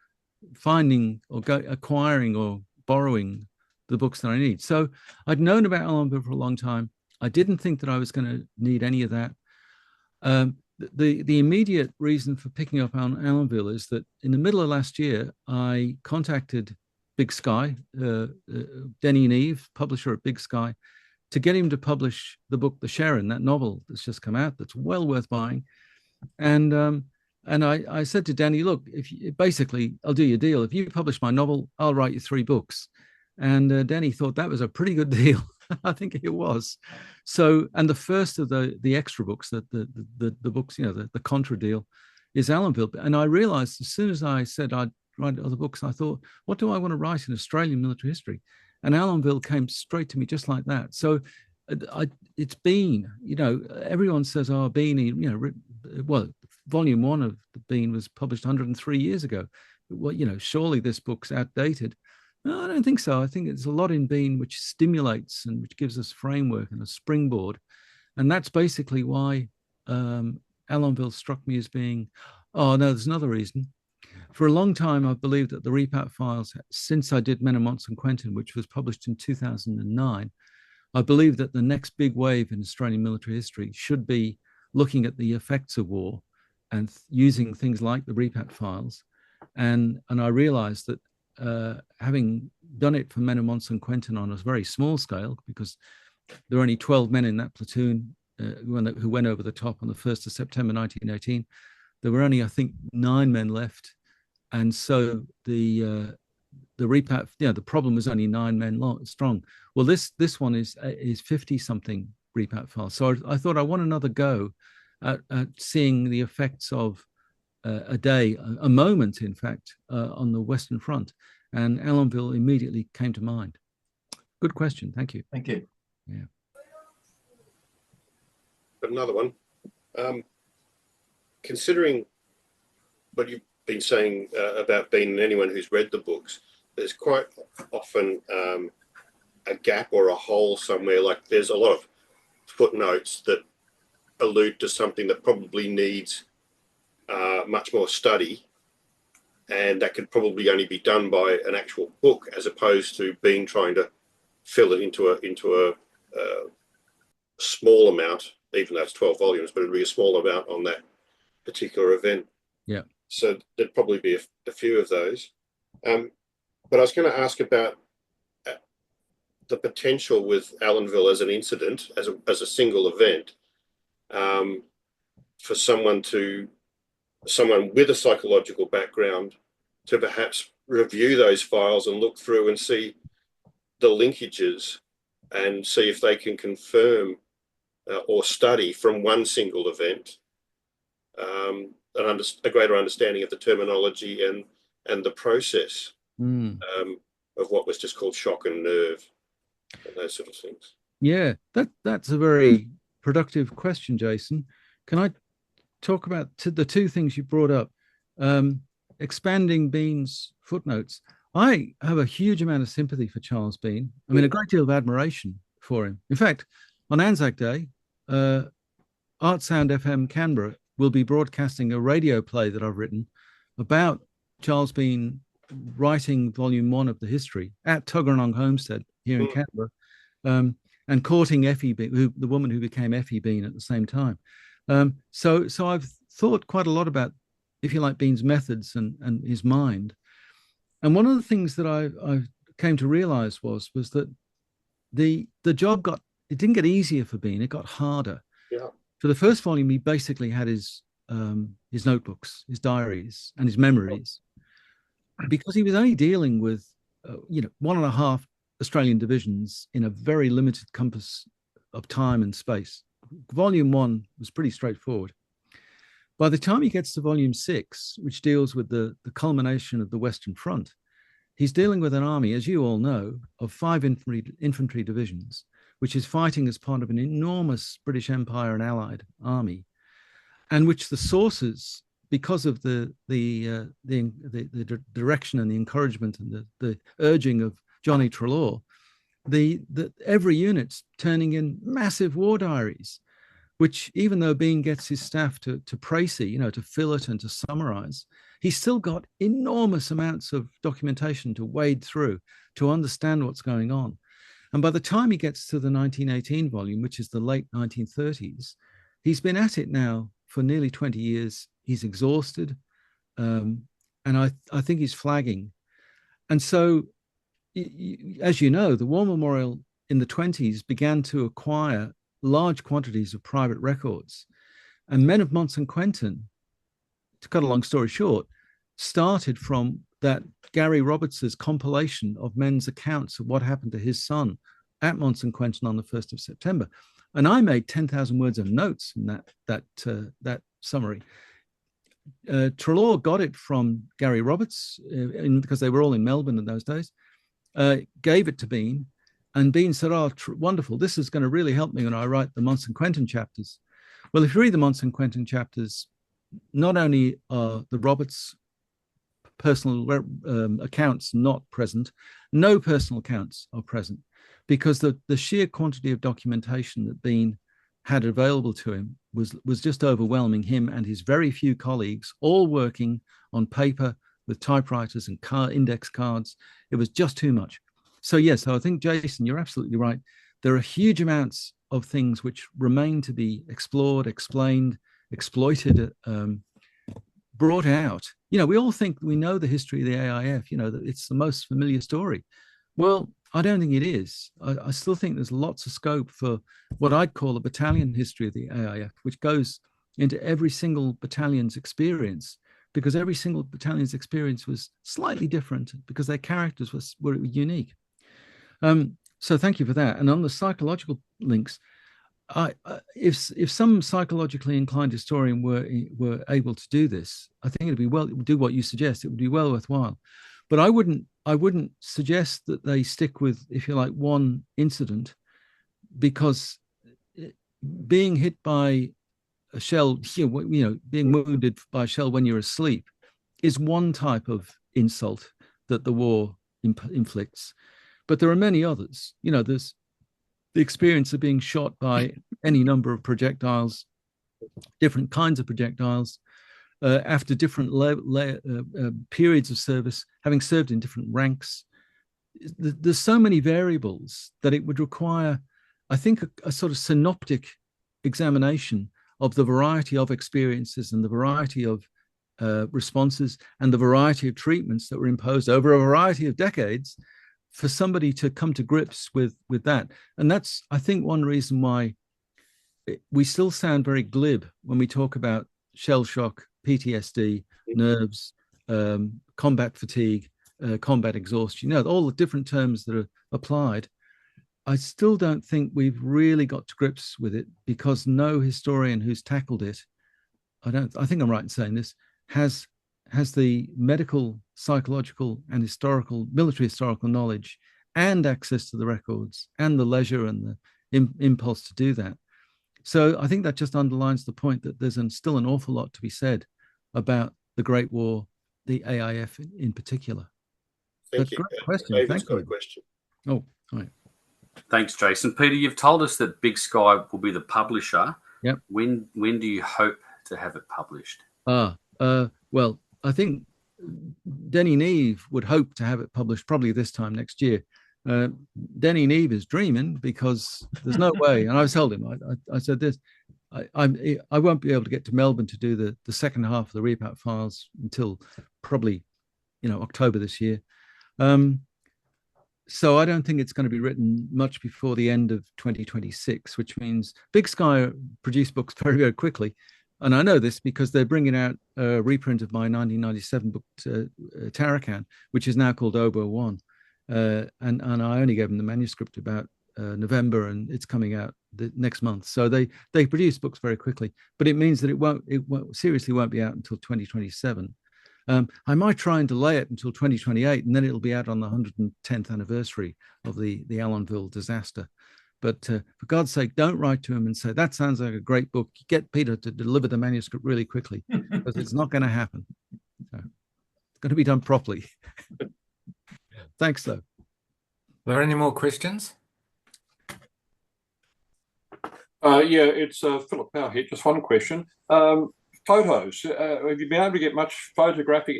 finding or acquiring or borrowing the books that I need. So I'd known about Allonville for a long time. I didn't think that I was going to need any of that. The immediate reason for picking up on Allonville is that in the middle of last year, I contacted Big Sky, Denny and Eve, publisher at Big Sky, to get him to publish the book, The Sharon, that novel that's just come out, that's well worth buying. And I said to Danny, look, basically, I'll do you a deal. If you publish my novel, I'll write you 3 books. And Danny thought that was a pretty good deal. I think it was. So, and the first of the extra books, the books, the contra deal, is Allonville. And I realized as soon as I said I'd write other books, I thought, what do I want to write in Australian military history? And Allonville came straight to me just like that. So it's been, everyone says, oh, Bean, well, volume 1 of the Bean was published 103 years ago. Well, surely this book's outdated. No, I don't think so. I think there's a lot in Bean which stimulates and which gives us framework and a springboard. And that's basically why Allonville struck me as being, oh, no, there's another reason. For a long time, I've believed that the repat files, since I did Men of Mons and Quentin, which was published in 2009, I believe that the next big wave in Australian military history should be looking at the effects of war and using things like the repat files. And I realized that having done it for Men of Mons and Quentin on a very small scale, because there were only 12 men in that platoon who went over the top on the 1st of September 1918. There were only, I think, 9 men left. And so the repat, the problem was only 9 men strong. Well, this one is 50-something repat files. So I thought I want another go at seeing the effects of a moment, in fact, on the Western Front. And Allonville immediately came to mind. Good question. Thank you. Thank you. Yeah. Another one. Considering what you've been saying about Bean and anyone who's read the books, there's quite often a gap or a hole somewhere. Like there's a lot of footnotes that allude to something that probably needs much more study, and that could probably only be done by an actual book as opposed to Bean trying to fill it into a small amount, even though it's 12 volumes, but it'd be a small amount on that particular event. Yeah. So there'd probably be a few of those. But I was going to ask about the potential with Allonville as an incident, as a single event, for someone with a psychological background to perhaps review those files and look through and see the linkages and see if they can confirm or study from one single event a greater understanding of the terminology and the process of what was just called shock and nerve and those sort of things. Yeah, that's a very productive question, Jason. Can I talk about the 2 things you brought up? Expanding Bean's footnotes. I have a huge amount of sympathy for Charles Bean. I mean, a great deal of admiration for him. In fact, on Anzac Day, Art Sound FM Canberra will be broadcasting a radio play that I've written about Charles Bean writing volume 1 of the history at Tuggeranong Homestead here in Canberra, and courting Effie Bean, the woman who became Effie Bean at the same time. So I've thought quite a lot about, if you like, Bean's methods and his mind. And one of the things that I came to realize was that the job didn't get easier for Bean, it got harder. Yeah. For the first volume, he basically had his notebooks, his diaries, and his memories, because he was only dealing with 1.5 Australian divisions in a very limited compass of time and space. Volume 1 was pretty straightforward. By the time he gets to volume 6, which deals with the culmination of the Western Front, he's dealing with an army, as you all know, of 5 infantry divisions, which is fighting as part of an enormous British Empire and Allied army, and which the sources, because of the direction and the encouragement and the urging of Johnny Trelaw, every unit's turning in massive war diaries, which even though Bean gets his staff to précis, you know, to fill it and to summarize, he's still got enormous amounts of documentation to wade through to understand what's going on. And by the time he gets to the 1918 volume, which is the late 1930s, he's been at it now for nearly 20 years. He's exhausted. And I think he's flagging. And so, as you know, the War Memorial in the 20s began to acquire large quantities of private records. And Men of Mons and Quentin, to cut a long story short, started from that Gary Roberts's compilation of men's accounts of what happened to his son at Mons and Quentin on the 1st of September. And I made 10,000 words of notes in that summary. Treloar got it from Gary Roberts because they were all in Melbourne in those days, gave it to Bean, and Bean said, oh, wonderful, this is going to really help me when I write the Mons and Quentin chapters. Well, if you read the Mons and Quentin chapters, not only are the Roberts personal accounts not present, no personal accounts are present, because the sheer quantity of documentation that Bean had available to him was just overwhelming him and his very few colleagues, all working on paper with typewriters and index cards. It was just too much. So yes, I think, Jason, you're absolutely right. There are huge amounts of things which remain to be explored, explained, exploited, brought out. You know, we all think we know the history of the AIF, you know, that it's the most familiar story. Well, I don't think it is. I still think there's lots of scope for what I'd call a battalion history of the AIF, which goes into every single battalion's experience, because every single battalion's experience was slightly different because their characters were unique. So thank you for that. And on the psychological links, if some psychologically inclined historian were able to do this, I think it'd be do what you suggest. It would be well worthwhile. But I wouldn't suggest that they stick with, if you like, one incident, because being hit by a shell, you know, being wounded by a shell when you're asleep is one type of insult that the war inflicts. But there are many others. You know, there's the experience of being shot by any number of projectiles, different kinds of projectiles, after different periods of service, having served in different ranks. There's so many variables that it would require, I think, a sort of synoptic examination of the variety of experiences and the variety of responses and the variety of treatments that were imposed over a variety of decades for somebody to come to grips with that. And that's, I think, one reason why we still sound very glib when we talk about shell shock, PTSD, nerves, combat fatigue, combat exhaustion, you know, all the different terms that are applied. I still don't think we've really got to grips with it, because no historian who's tackled it, I think I'm right in saying this, has the medical, psychological, and military historical knowledge and access to the records and the leisure and the impulse to do that. So I think that just underlines the point that there's still an awful lot to be said about the Great War, the AIF in particular. Thank you. Great question. David's got a question. Oh, all right. Thanks, Jason. Peter, you've told us that Big Sky will be the publisher. Yep. When do you hope to have it published? Well, I think Denny Neve would hope to have it published probably this time next year. Denny Neve is dreaming, because there's no way, and I told him, I said this, I won't be able to get to Melbourne to do the second half of the Repat files until probably, you know, October this year. So I don't think it's going to be written much before the end of 2026, which means Big Sky produce books very, very quickly. And I know this because they're bringing out a reprint of my 1997 book, Tarakan, which is now called Obo 1. And I only gave them the manuscript about November, and it's coming out the next month. So they produce books very quickly, but it means that it seriously won't be out until 2027. I might try and delay it until 2028, and then it'll be out on the 110th anniversary of the Allonville disaster. But for God's sake, don't write to him and say, that sounds like a great book. Get Peter to deliver the manuscript really quickly, because it's not going to happen. So it's going to be done properly. Thanks, though. Are there any more questions? Yeah, it's Philip Power here. Just one question. Photos. Have you been able to get much photographic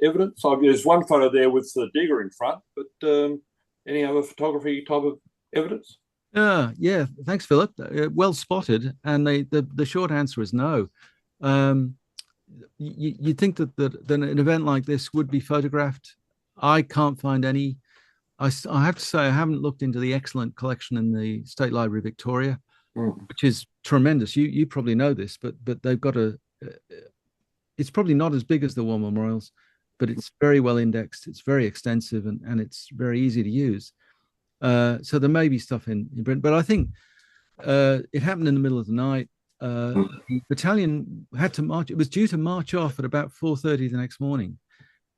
evidence? There's one photo there with the digger in front, but any other photography type of evidence? Yeah. Thanks, Philip. Well spotted. And the short answer is no. You'd think that an event like this would be photographed. I can't find any. I have to say I haven't looked into the excellent collection in the State Library of Victoria, which is tremendous. You probably know this, but they've got it's probably not as big as the War Memorials, but it's very well indexed. It's very extensive and it's very easy to use. So there may be stuff in Britain, but I think it happened in the middle of the night. The battalion had to march. It was due to march off at about 4:30 the next morning,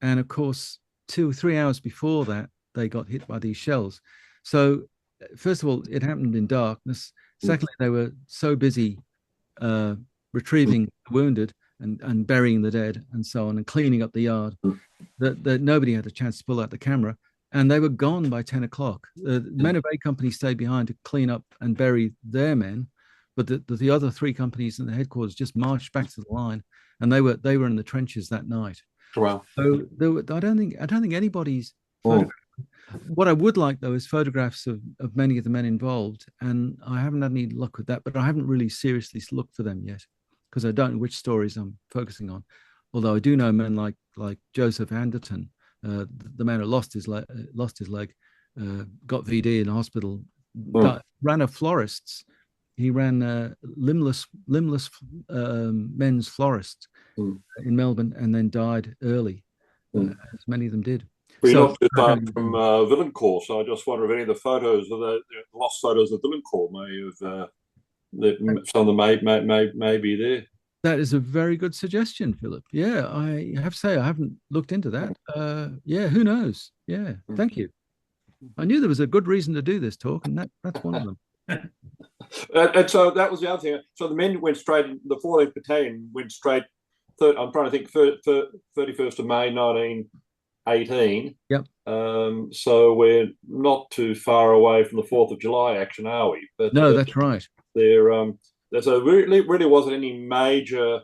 and of course, 2-3 hours before that, they got hit by these shells. So, first of all, it happened in darkness. Secondly, they were so busy retrieving the wounded and burying the dead and so on and cleaning up the yard that nobody had a chance to pull out the camera. And they were gone by 10 o'clock. The men of A Company stayed behind to clean up and bury their men, but the other 3 companies in the headquarters just marched back to the line, and they were in the trenches that night. Wow. So I don't think anybody's photographed. What I would like though is photographs of many of the men involved, and I haven't had any luck with that. But I haven't really seriously looked for them yet because I don't know which stories I'm focusing on. Although I do know men like Joseph Anderton, the man who lost his leg, got VD in hospital, ran a florist's. He ran limbless men's florist in Melbourne, and then died early, as many of them did. We're not too far from Villancourt, so I just wonder if any of the photos of the lost photos of Villancourt may have some of them may be there. That is a very good suggestion, Philip. Yeah, I have to say I haven't looked into that. Yeah, who knows? Yeah, thank you. I knew there was a good reason to do this talk, and that's one of them. And so that was the other thing. So the men went straight. The 14th Battalion went straight. I'm trying to think. 31st of May, 1918. Yep. So we're not too far away from the 4th of July action, are we? But no, that's right. So really wasn't any major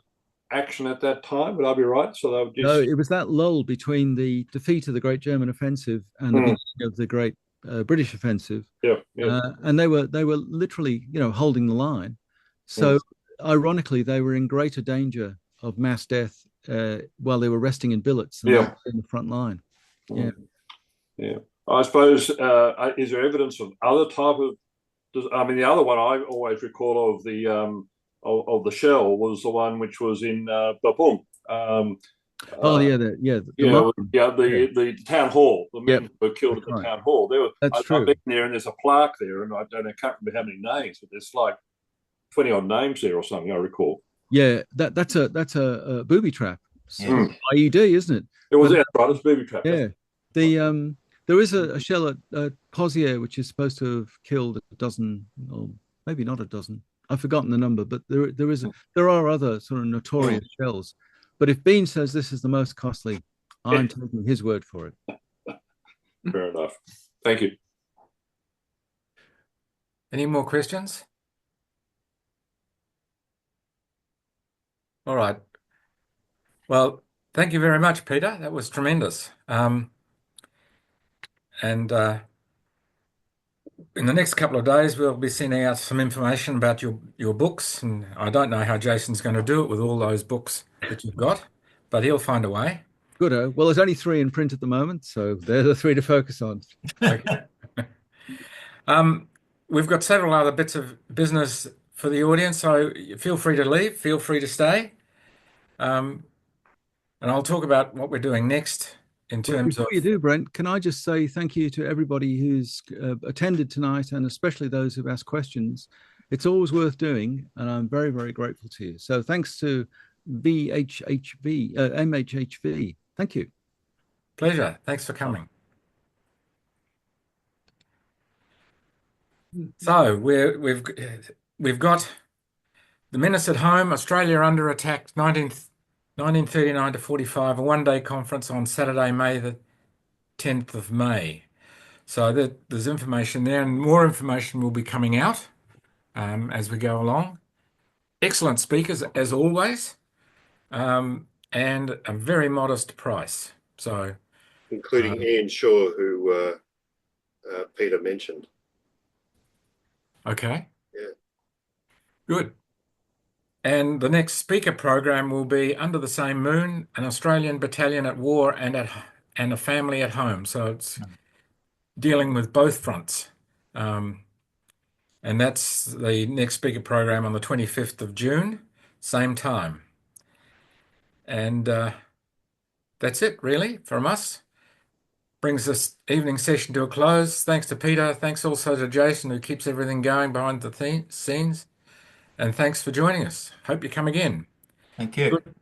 action at that time. Would I be right? So they were just... No, it was that lull between the defeat of the Great German Offensive and the beginning of the Great British Offensive. Yeah. And they were literally, holding the line. So ironically, they were in greater danger of mass death while they were resting in billets than in the front line. Yeah. I suppose is there evidence of other type of? I mean, the other one I always recall of the shell was the one which was in Bapung. The town hall. The men were killed at the town hall. I've been there, and there's a plaque there, and I can't remember how many names, but there's like 20 odd names there or something. I recall. Yeah, that's a booby trap. IED, isn't it? It was right. It's a booby trap. Yeah. There is a shell at Pozier which is supposed to have killed a dozen, or maybe not a dozen. I've forgotten the number, but there are other sort of notorious shells. But if Bean says this is the most costly, I'm taking his word for it. Fair enough. Thank you. Any more questions? All right. Well, thank you very much, Peter. That was tremendous. And in the next couple of days, we'll be sending out some information about your books. And I don't know how Jason's going to do it with all those books that you've got, but he'll find a way. Good. Well, there's only 3 in print at the moment, so they're the 3 to focus on. Okay. We've got several other bits of business for the audience, so feel free to leave, feel free to stay. And I'll talk about what we're doing next in terms of... Before you do, Brent, can I just say thank you to everybody who's attended tonight, and especially those who've asked questions. It's always worth doing, and I'm very, very grateful to you. So thanks to MHHV. Thank you. Pleasure. Thanks for coming. So we've got the Menace at Home, Australia Under Attack, 1939 to 45, a one-day conference on Saturday, May the 10th of May. So there's information there, and more information will be coming out as we go along. Excellent speakers as always, and a very modest price. So, including Ian Shaw, who Peter mentioned. okay. Yeah. Good. And the next speaker program will be Under the Same Moon, an Australian battalion at war and a family at home. So it's dealing with both fronts. And that's the next speaker program on the 25th of June, same time. And that's it, really, from us. Brings this evening session to a close. Thanks to Peter. Thanks also to Jason, who keeps everything going behind the scenes. And thanks for joining us. Hope you come again. Thank you. Good.